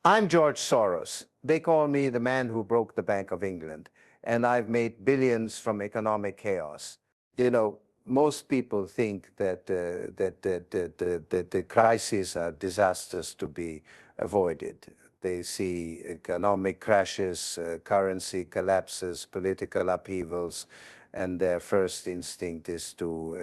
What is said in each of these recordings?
I'm George Soros. They call me the man who broke the Bank of England, and I've made billions from economic chaos. Most people think that the crises are disasters to be avoided. They see economic crashes, currency collapses, political upheavals, and their first instinct is to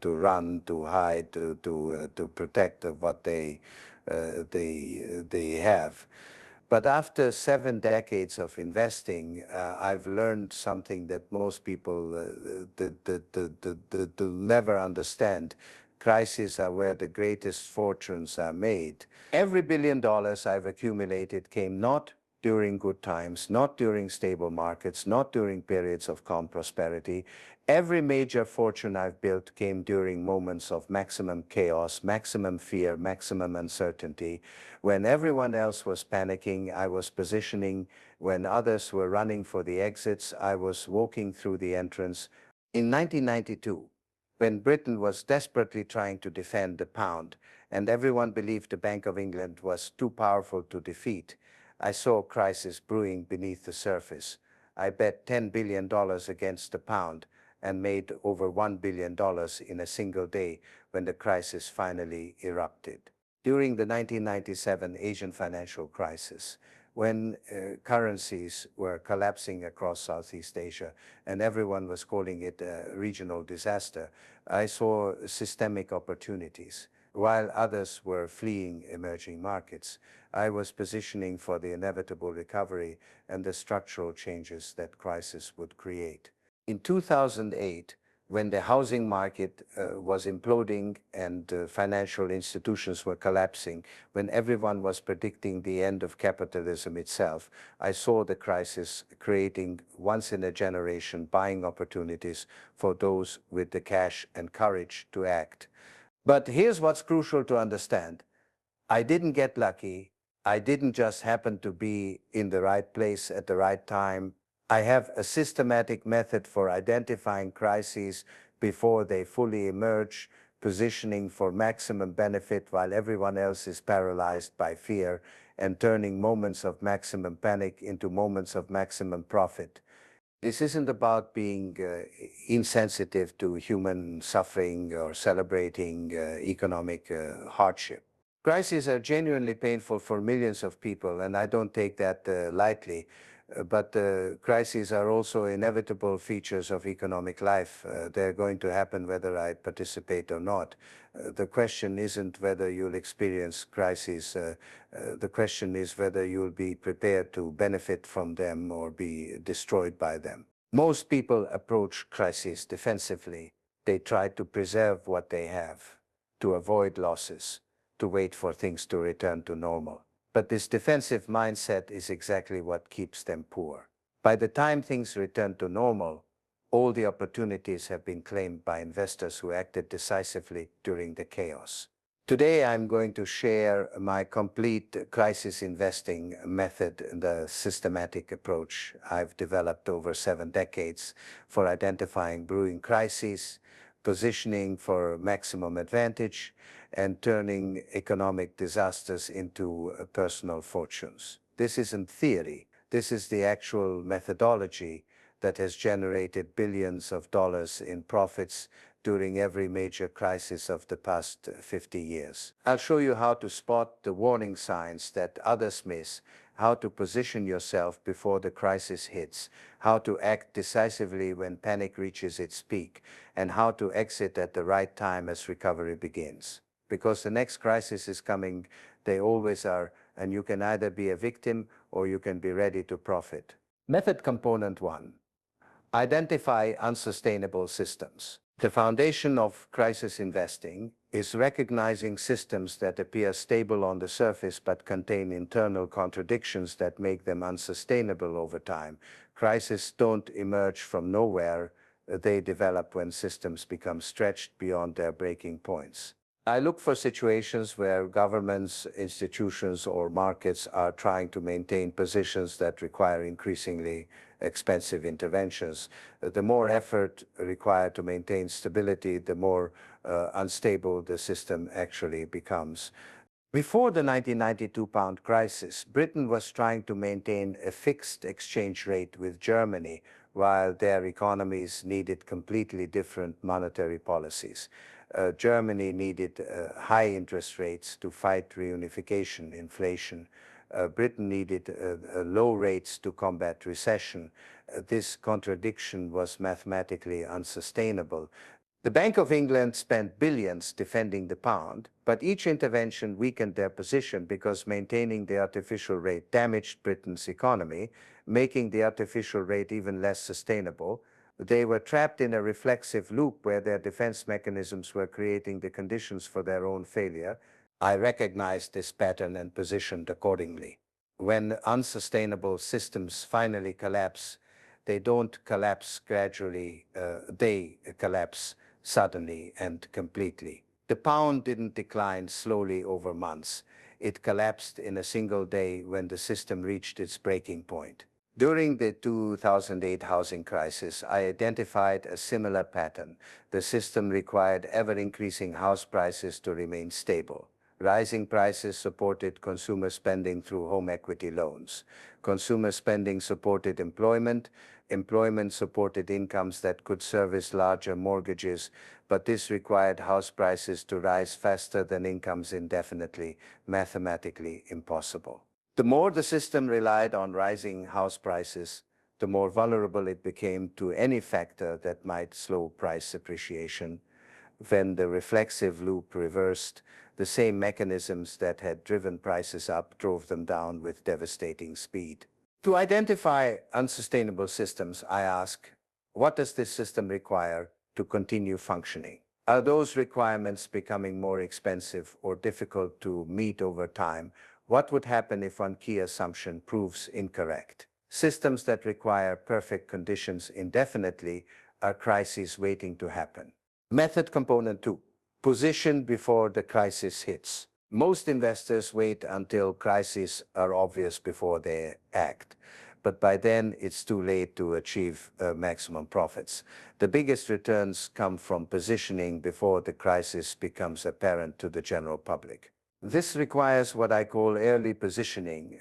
run, to hide, to protect what they have. But after 7 decades of investing, I've learned something that most people will never understand. Crises are where the greatest fortunes are made. Every $1 billion I've accumulated came not during good times, not during stable markets, not during periods of calm prosperity. Every major fortune I've built came during moments of maximum chaos, maximum fear, maximum uncertainty. When everyone else was panicking, I was positioning. When others were running for the exits, I was walking through the entrance. In 1992, when Britain was desperately trying to defend the pound, and everyone believed the Bank of England was too powerful to defeat, I saw a crisis brewing beneath the surface. I bet $10 billion against the pound and made over $1 billion in a single day when the crisis finally erupted. During the 1997 Asian financial crisis, when currencies were collapsing across Southeast Asia and everyone was calling it a regional disaster, I saw systemic opportunities. While others were fleeing emerging markets, I was positioning for the inevitable recovery and the structural changes that crisis would create. In 2008, when the housing market was imploding and financial institutions were collapsing, when everyone was predicting the end of capitalism itself, I saw the crisis creating once-in-a-generation buying opportunities for those with the cash and courage to act. But here's what's crucial to understand. I didn't get lucky. I didn't just happen to be in the right place at the right time. I have a systematic method for identifying crises before they fully emerge, positioning for maximum benefit while everyone else is paralyzed by fear, and turning moments of maximum panic into moments of maximum profit. This isn't about being insensitive to human suffering or celebrating economic hardship. Crises are genuinely painful for millions of people, and I don't take that lightly. But crises are also inevitable features of economic life. They're going to happen whether I participate or not. The question isn't whether you'll experience crises. The question is whether you'll be prepared to benefit from them or be destroyed by them. Most people approach crises defensively. They try to preserve what they have, to avoid losses, to wait for things to return to normal. But this defensive mindset is exactly what keeps them poor. By the time things return to normal, all the opportunities have been claimed by investors who acted decisively during the chaos. Today, I'm going to share my complete crisis investing method, the systematic approach I've developed over 7 decades for identifying brewing crises, positioning for maximum advantage, and turning economic disasters into personal fortunes. This isn't theory. This is the actual methodology that has generated billions of dollars in profits during every major crisis of the past 50 years. I'll show you how to spot the warning signs that others miss, how to position yourself before the crisis hits, how to act decisively when panic reaches its peak, and how to exit at the right time as recovery begins. Because the next crisis is coming, they always are, and you can either be a victim or you can be ready to profit. Method component 1. Identify unsustainable systems. The foundation of crisis investing is recognizing systems that appear stable on the surface but contain internal contradictions that make them unsustainable over time. Crises don't emerge from nowhere. They develop when systems become stretched beyond their breaking points. I look for situations where governments, institutions, or markets are trying to maintain positions that require increasingly expensive interventions. The more effort required to maintain stability, the more unstable the system actually becomes. Before the 1992 pound crisis, Britain was trying to maintain a fixed exchange rate with Germany, while their economies needed completely different monetary policies. Germany needed high interest rates to fight reunification, inflation. Britain needed low rates to combat recession. This contradiction was mathematically unsustainable. The Bank of England spent billions defending the pound, but each intervention weakened their position because maintaining the artificial rate damaged Britain's economy, making the artificial rate even less sustainable. They were trapped in a reflexive loop where their defense mechanisms were creating the conditions for their own failure. I recognized this pattern and positioned accordingly. When unsustainable systems finally collapse, they don't collapse gradually, they collapse suddenly and completely. The pound didn't decline slowly over months. It collapsed in a single day when the system reached its breaking point. During the 2008 housing crisis, I identified a similar pattern. The system required ever-increasing house prices to remain stable. Rising prices supported consumer spending through home equity loans. Consumer spending supported employment. Employment supported incomes that could service larger mortgages, but this required house prices to rise faster than incomes indefinitely, mathematically impossible. The more the system relied on rising house prices, the more vulnerable it became to any factor that might slow price appreciation. When the reflexive loop reversed, the same mechanisms that had driven prices up drove them down with devastating speed. To identify unsustainable systems, I ask, what does this system require to continue functioning? Are those requirements becoming more expensive or difficult to meet over time? What would happen if one key assumption proves incorrect? Systems that require perfect conditions indefinitely are crises waiting to happen. Method component 2. Position before the crisis hits. Most investors wait until crises are obvious before they act, but by then it's too late to achieve maximum profits. The biggest returns come from positioning before the crisis becomes apparent to the general public. This requires what I call early positioning,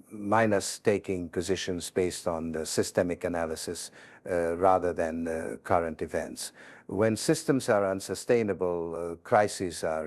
minus taking positions based on the systemic analysis rather than current events. When systems are unsustainable, crises are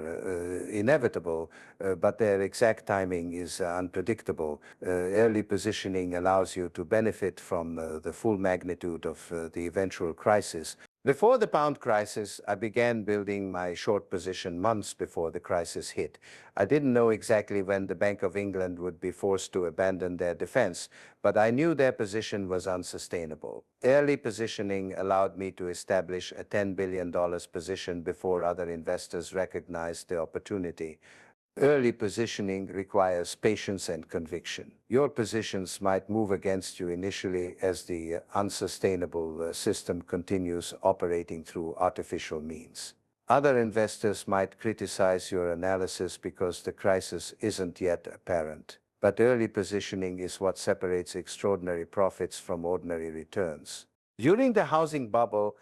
inevitable, but their exact timing is unpredictable. Early positioning allows you to benefit from the full magnitude of the eventual crisis. Before the pound crisis, I began building my short position months before the crisis hit. I didn't know exactly when the Bank of England would be forced to abandon their defense, but I knew their position was unsustainable. Early positioning allowed me to establish a $10 billion position before other investors recognized the opportunity. Early positioning requires patience and conviction. Your positions might move against you initially as the unsustainable system continues operating through artificial means. Other investors might criticize your analysis because the crisis isn't yet apparent. But early positioning is what separates extraordinary profits from ordinary returns. During the housing bubble,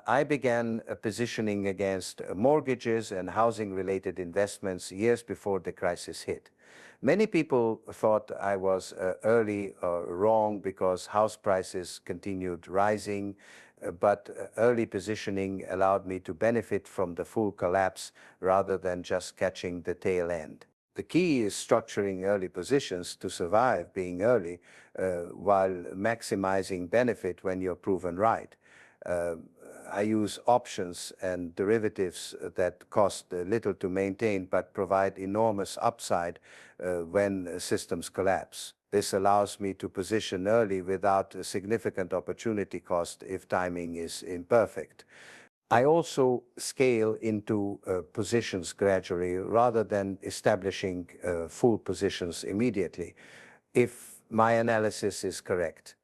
I began positioning against mortgages and housing-related investments years before the crisis hit. Many people thought I was early or wrong because house prices continued rising, but early positioning allowed me to benefit from the full collapse rather than just catching the tail end. The key is structuring early positions to survive being early while maximizing benefit when you're proven right. Uh, I use options and derivatives that cost little to maintain but provide enormous upside when systems collapse. This allows me to position early without a significant opportunity cost if timing is imperfect. I also scale into positions gradually rather than establishing full positions immediately. If my analysis is correct,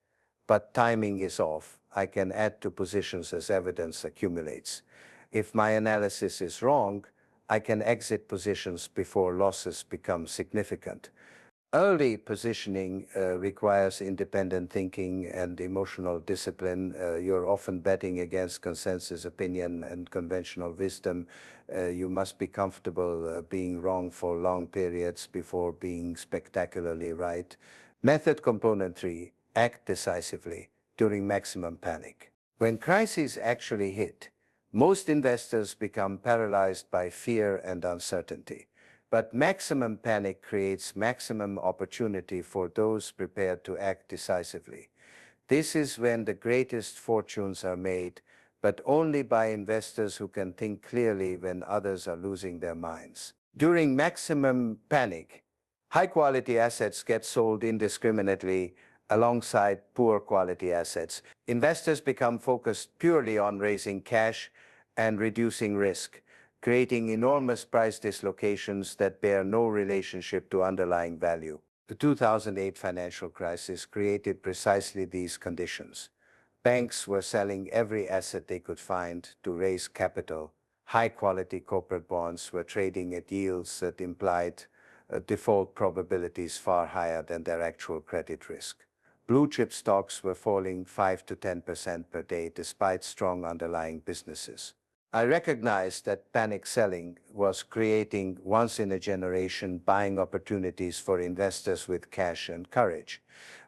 but timing is off, I can add to positions as evidence accumulates. If my analysis is wrong, I can exit positions before losses become significant. Early positioning requires independent thinking and emotional discipline. You're often betting against consensus opinion and conventional wisdom. You must be comfortable being wrong for long periods before being spectacularly right. Method component 3, act decisively during maximum panic. When crises actually hit, most investors become paralyzed by fear and uncertainty. But maximum panic creates maximum opportunity for those prepared to act decisively. This is when the greatest fortunes are made, but only by investors who can think clearly when others are losing their minds. During maximum panic, high quality assets get sold indiscriminately alongside poor quality assets. Investors become focused purely on raising cash and reducing risk, creating enormous price dislocations that bear no relationship to underlying value. The 2008 financial crisis created precisely these conditions. Banks were selling every asset they could find to raise capital. High-quality corporate bonds were trading at yields that implied default probabilities far higher than their actual credit risk. Blue chip stocks were falling 5 to 10% per day despite strong underlying businesses. I recognized that panic selling was creating once-in-a-generation buying opportunities for investors with cash and courage.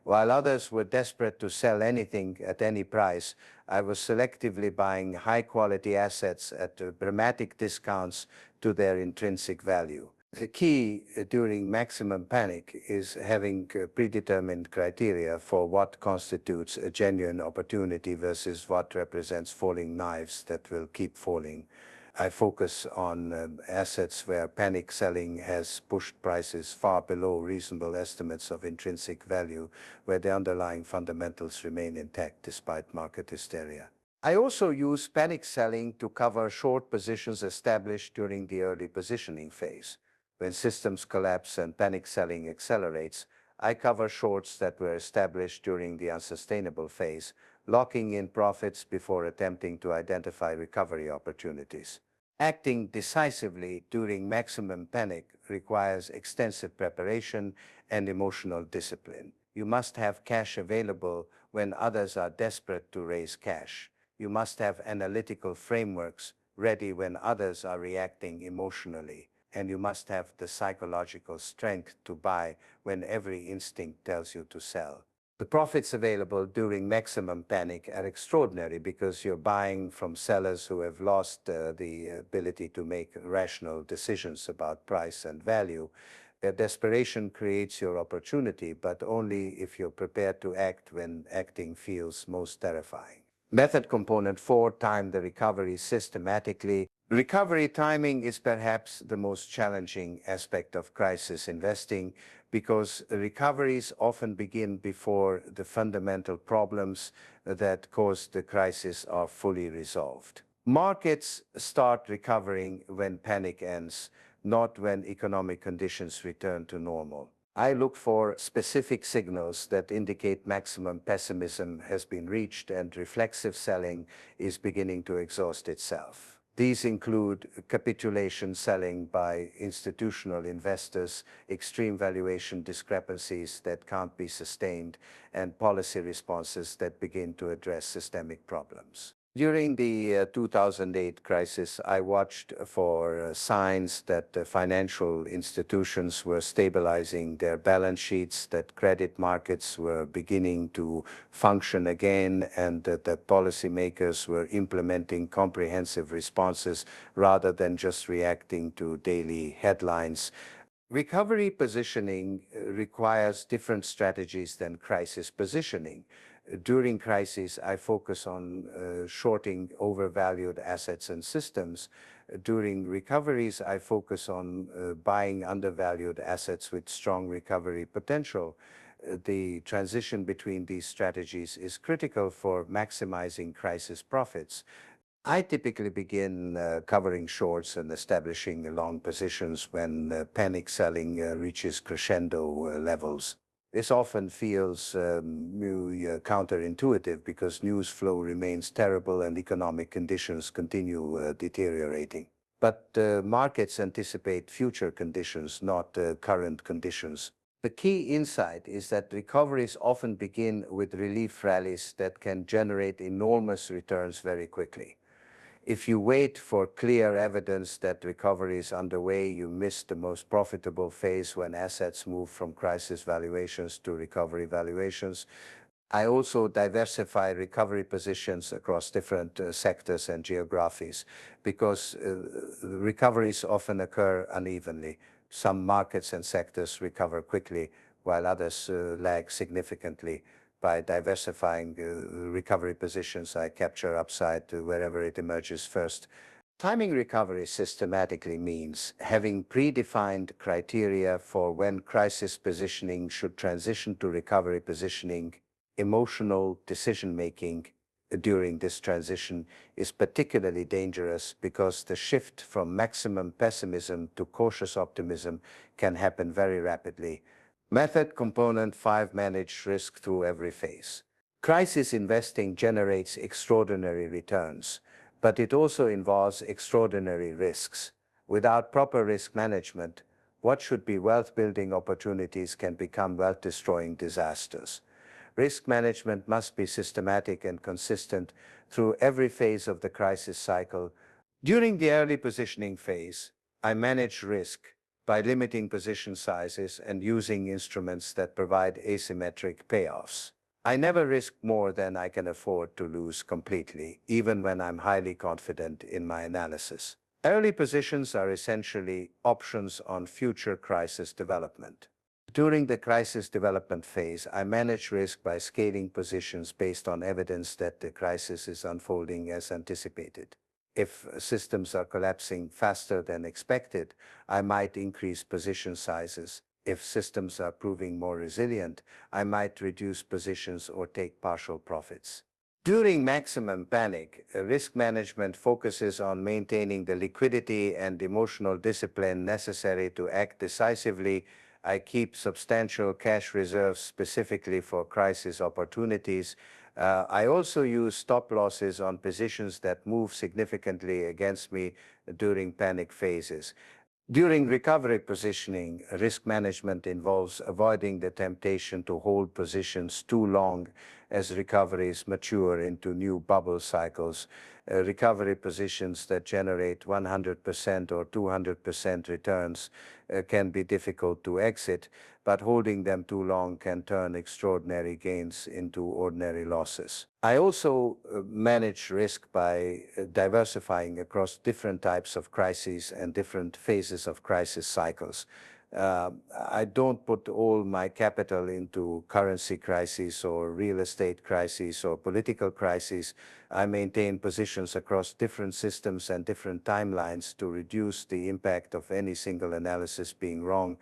While others were desperate to sell anything at any price, I was selectively buying high-quality assets at dramatic discounts to their intrinsic value. The key during maximum panic is having predetermined criteria for what constitutes a genuine opportunity versus what represents falling knives that will keep falling. I focus on assets where panic selling has pushed prices far below reasonable estimates of intrinsic value, where the underlying fundamentals remain intact despite market hysteria. I also use panic selling to cover short positions established during the early positioning phase. When systems collapse and panic selling accelerates, I cover shorts that were established during the unsustainable phase, locking in profits before attempting to identify recovery opportunities. Acting decisively during maximum panic requires extensive preparation and emotional discipline. You must have cash available when others are desperate to raise cash. You must have analytical frameworks ready when others are reacting emotionally. And you must have the psychological strength to buy when every instinct tells you to sell. The profits available during maximum panic are extraordinary because you're buying from sellers who have lost the ability to make rational decisions about price and value. Their desperation creates your opportunity, but only if you're prepared to act when acting feels most terrifying. Method component 4, time the recovery systematically. Recovery timing is perhaps the most challenging aspect of crisis investing because recoveries often begin before the fundamental problems that caused the crisis are fully resolved. Markets start recovering when panic ends, not when economic conditions return to normal. I look for specific signals that indicate maximum pessimism has been reached and reflexive selling is beginning to exhaust itself. These include capitulation selling by institutional investors, extreme valuation discrepancies that can't be sustained, and policy responses that begin to address systemic problems. During the 2008 crisis, I watched for signs that financial institutions were stabilizing their balance sheets, that credit markets were beginning to function again, and that the policymakers were implementing comprehensive responses rather than just reacting to daily headlines. Recovery positioning requires different strategies than crisis positioning. During crises, I focus on shorting overvalued assets and systems. During recoveries, I focus on buying undervalued assets with strong recovery potential. The transition between these strategies is critical for maximizing crisis profits. I typically begin covering shorts and establishing long positions when panic selling reaches crescendo levels. This often feels counterintuitive because news flow remains terrible and economic conditions continue deteriorating. But markets anticipate future conditions, not current conditions. The key insight is that recoveries often begin with relief rallies that can generate enormous returns very quickly. If you wait for clear evidence that recovery is underway, you miss the most profitable phase when assets move from crisis valuations to recovery valuations. I also diversify recovery positions across different sectors and geographies because recoveries often occur unevenly. Some markets and sectors recover quickly while others lag significantly. By diversifying recovery positions, I capture upside to wherever it emerges first. Timing recovery systematically means having predefined criteria for when crisis positioning should transition to recovery positioning. Emotional decision-making during this transition is particularly dangerous because the shift from maximum pessimism to cautious optimism can happen very rapidly. Method component 5: manage risk through every phase. Crisis investing generates extraordinary returns, but it also involves extraordinary risks. Without proper risk management, what should be wealth-building opportunities can become wealth-destroying disasters. Risk management must be systematic and consistent through every phase of the crisis cycle. During the early positioning phase, I manage risk by limiting position sizes and using instruments that provide asymmetric payoffs. I never risk more than I can afford to lose completely, even when I'm highly confident in my analysis. Early positions are essentially options on future crisis development. During the crisis development phase, I manage risk by scaling positions based on evidence that the crisis is unfolding as anticipated. If systems are collapsing faster than expected, I might increase position sizes. If systems are proving more resilient, I might reduce positions or take partial profits. During maximum panic, risk management focuses on maintaining the liquidity and emotional discipline necessary to act decisively. I keep substantial cash reserves specifically for crisis opportunities. I also use stop losses on positions that move significantly against me during panic phases. During recovery positioning, risk management involves avoiding the temptation to hold positions too long as recoveries mature into new bubble cycles. Recovery positions that generate 100% or 200% returns can be difficult to exit, but holding them too long can turn extraordinary gains into ordinary losses. I also manage risk by diversifying across different types of crises and different phases of crisis cycles. I don't put all my capital into currency crises or real estate crises or political crises. I maintain positions across different systems and different timelines to reduce the impact of any single analysis being wrong.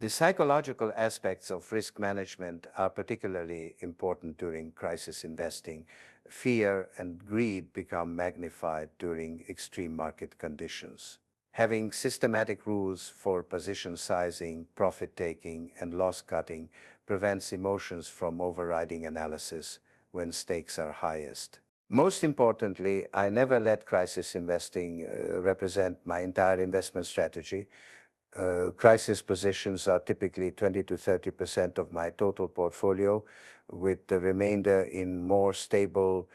The psychological aspects of risk management are particularly important during crisis investing. Fear and greed become magnified during extreme market conditions. Having systematic rules for position sizing, profit taking, and loss cutting prevents emotions from overriding analysis when stakes are highest. Most importantly, I never let crisis investing represent my entire investment strategy. Crisis positions are typically 20 to 30% of my total portfolio, with the remainder in more stable,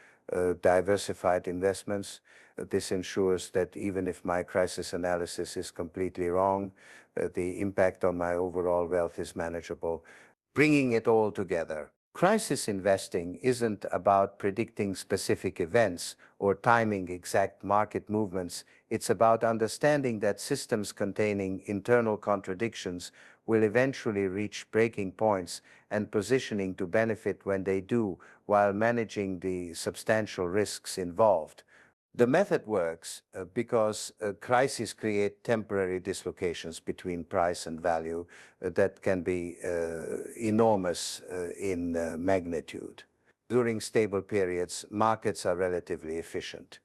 diversified investments. This ensures that even if my crisis analysis is completely wrong, the impact on my overall wealth is manageable. Bringing it all together, crisis investing isn't about predicting specific events or timing exact market movements. It's about understanding that systems containing internal contradictions will eventually reach breaking points and positioning to benefit when they do, while managing the substantial risks involved. The method works because crises create temporary dislocations between price and value that can be enormous in magnitude. During stable periods, markets are relatively efficient.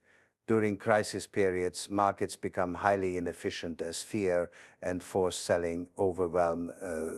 During crisis periods, markets become highly inefficient as fear and forced selling overwhelm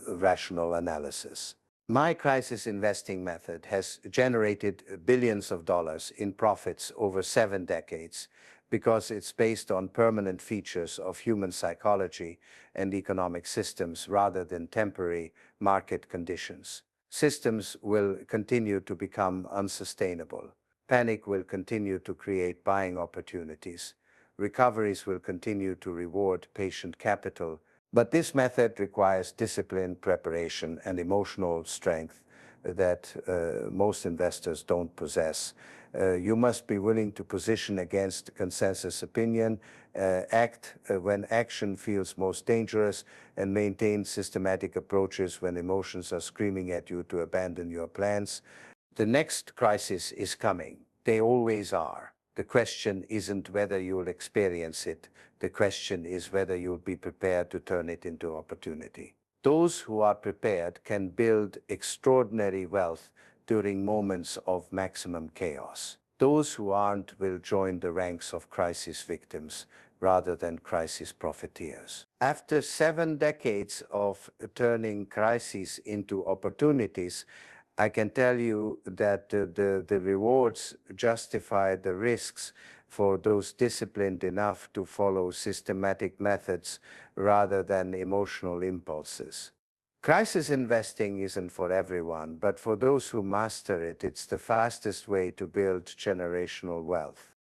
rational analysis. My crisis investing method has generated billions of dollars in profits over 7 decades because it's based on permanent features of human psychology and economic systems rather than temporary market conditions. Systems will continue to become unsustainable. Panic will continue to create buying opportunities. Recoveries will continue to reward patient capital. But this method requires discipline, preparation, and emotional strength that most investors don't possess. You must be willing to position against consensus opinion, act when action feels most dangerous, and maintain systematic approaches when emotions are screaming at you to abandon your plans. The next crisis is coming. They always are. The question isn't whether you'll experience it. The question is whether you'll be prepared to turn it into opportunity. Those who are prepared can build extraordinary wealth during moments of maximum chaos. Those who aren't will join the ranks of crisis victims rather than crisis profiteers. After 7 decades of turning crises into opportunities, I can tell you that the rewards justify the risks for those disciplined enough to follow systematic methods rather than emotional impulses. Crisis investing isn't for everyone, but for those who master it, it's the fastest way to build generational wealth.